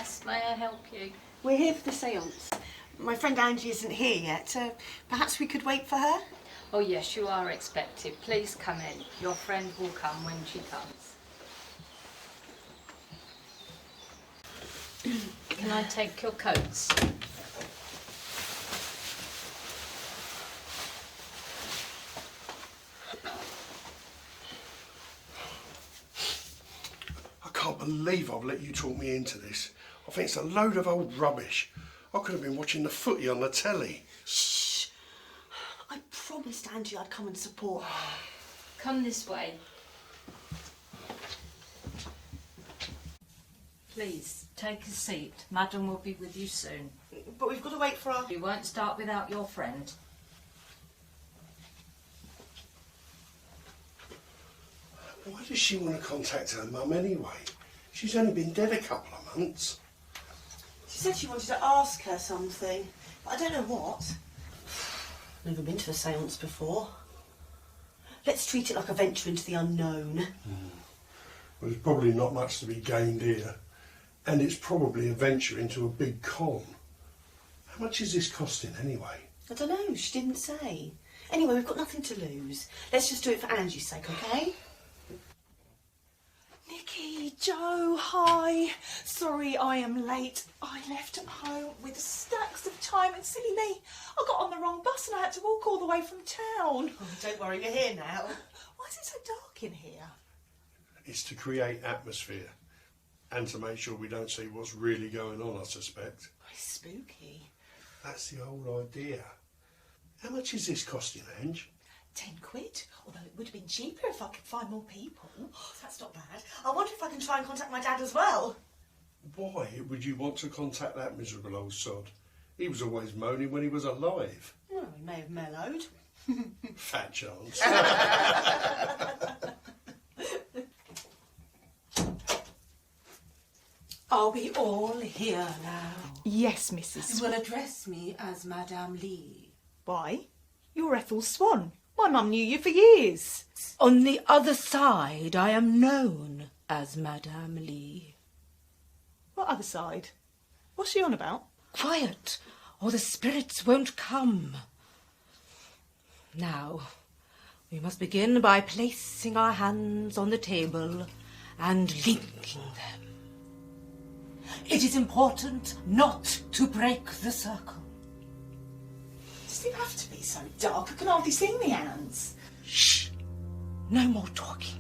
Yes, may I help you? We're here for the séance. My friend Angie isn't here yet. Perhaps we could wait for her? Oh yes, you are expected. Please come in. Your friend will come when she comes. Can I take your coats? I can't believe I've let you talk me into this. I think it's a load of old rubbish. I could have been watching the footy on the telly. Shh! I promised Angie I'd come and support her. Come this way. Please, take a seat. Madam will be with you soon. But we've got to wait for our... You won't start without your friend. Why does she want to contact her mum anyway? She's only been dead a couple of months. She said she wanted to ask her something, but I don't know what. Never been to a séance before. Let's treat it like a venture into the unknown. Well, there's probably not much to be gained here. And it's probably a venture into a big con. How much is this costing anyway? I don't know, she didn't say. Anyway, we've got nothing to lose. Let's just do it for Angie's sake, okay? Nicky, Joe, hi. Sorry I am late. I left home with stacks of time and silly me, I got on the wrong bus and I had to walk all the way from town. Oh, don't worry, we're here now. Why is it so dark in here? It's to create atmosphere. And to make sure we don't see what's really going on, I suspect. It's spooky. That's the whole idea. How much is this costing, Ange? 10 quid, although it would have been cheaper if I could find more people. Oh, that's not bad. I wonder if I can try and contact my dad as well. Why would you want to contact that miserable old sod? He was always moaning when he was alive. Well, he may have mellowed. Fat chance. Are we all here now? Yes, Mrs. You will address me as Madame Lee. Why? You're Ethel Swan. My mum knew you for years. On the other side, I am known as Madame Lee. What other side? What's she on about? Quiet, or the spirits won't come. Now, we must begin by placing our hands on the table and linking them. It is important not to break the circle. Does it have to be so dark? I can hardly see my hands. Shh! No more talking.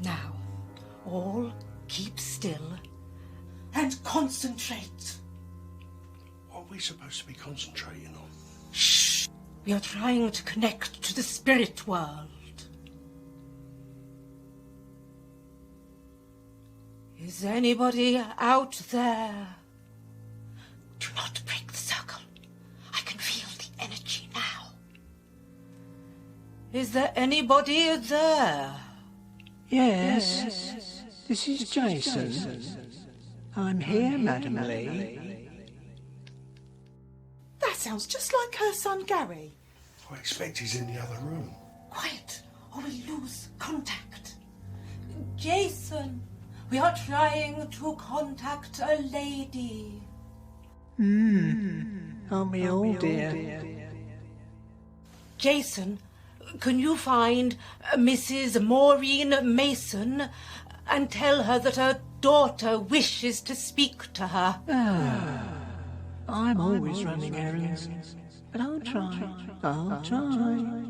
Now, all keep still and concentrate. What are we supposed to be concentrating on? Shh! We are trying to connect to the spirit world. Is anybody out there? Do not break the circle. I can feel the energy now. Is there anybody there? Yes, this is Jason. I'm here, Madam Lee. That sounds just like her son Gary. I expect he's in the other room. Quiet, or we lose contact. Jason, we are trying to contact a lady. Aren't we all, dear? Jason, can you find Mrs. Maureen Mason and tell her that her daughter wishes to speak to her? I'm always running errands, but I'll try. I'll try.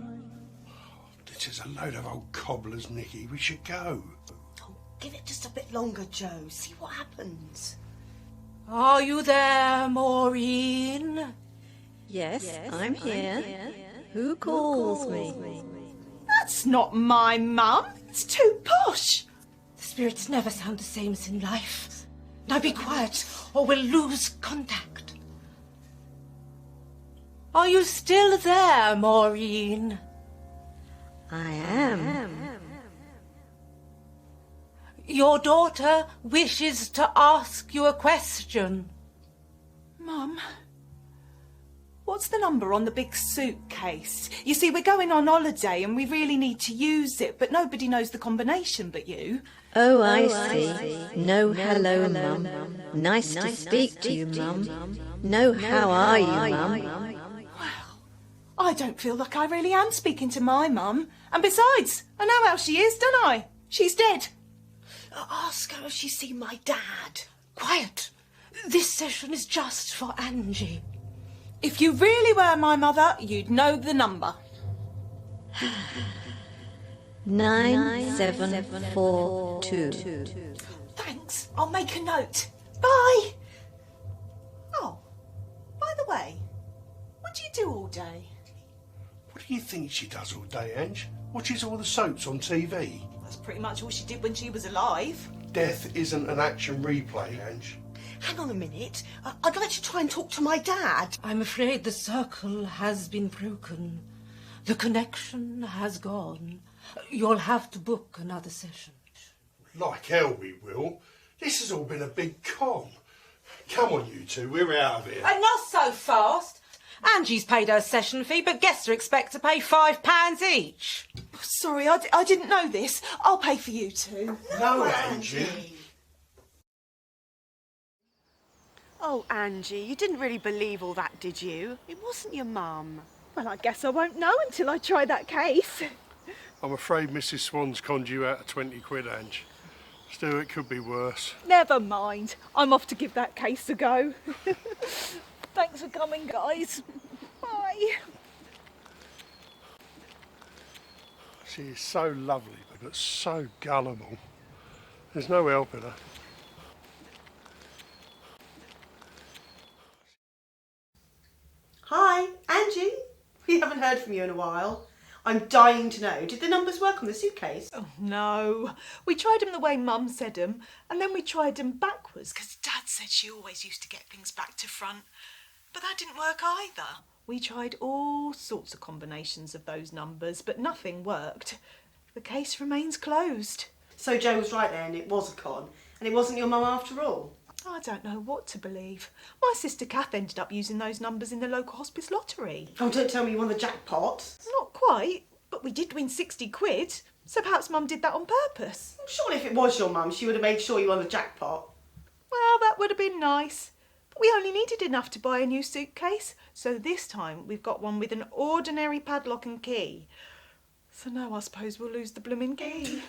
This is a load of old cobblers, Nicky. We should go. Oh, give it just a bit longer, Joe. See what happens. Are you there, Maureen? Yes, I'm here. Who calls me? That's not my mum. It's too posh. The spirits never sound the same as in life. Now be quiet, or we'll lose contact. Are you still there, Maureen? I am. Your daughter wishes to ask you a question. Mum, what's the number on the big suitcase? You see, we're going on holiday and we really need to use it, but nobody knows the combination but you. Oh, I see. No hello, Mum. Nice to speak to you, Mum. No how are you, Mum? I don't feel like I really am speaking to my mum. And besides, I know how she is, don't I? She's dead. Ask her if she's seen my dad. Quiet. This session is just for Angie. If you really were my mother, you'd know the number. 9742. Thanks. I'll make a note. Bye. Oh, by the way, what do you do all day? What do you think she does all day, Ange? Watches all the soaps on TV. That's pretty much all she did when she was alive. Death isn't an action replay, Ange. Hang on a minute. I'd like to try and talk to my dad. I'm afraid the circle has been broken. The connection has gone. You'll have to book another session. Like hell we will. This has all been a big con. Come on, you two, we're out of here. And not so fast. Angie's paid her session fee, but guests are expected to pay £5 each. Sorry, I didn't know this. I'll pay for you two. No, Angie. Oh, Angie, you didn't really believe all that, did you? It wasn't your mum. Well, I guess I won't know until I try that case. I'm afraid Mrs. Swan's conned you out of 20 quid, Ange. Still, it could be worse. Never mind. I'm off to give that case a go. Thanks for coming, guys. Bye. She is so lovely, but so gullible. There's no helping her. Hi, Angie. We haven't heard from you in a while. I'm dying to know, did the numbers work on the suitcase? Oh, no. We tried them the way Mum said them, and then we tried them backwards, because Dad said she always used to get things back to front. But that didn't work either. We tried all sorts of combinations of those numbers, but nothing worked. The case remains closed. So Joe was right then, it was a con, and it wasn't your mum after all. I don't know what to believe. My sister Kath ended up using those numbers in the local hospice lottery. Oh, don't tell me you won the jackpot. Not quite, but we did win 60 quid, so perhaps Mum did that on purpose. Surely if it was your mum, she would have made sure you won the jackpot. Well, that would have been nice. But we only needed enough to buy a new suitcase, so this time we've got one with an ordinary padlock and key. So now I suppose we'll lose the blooming key.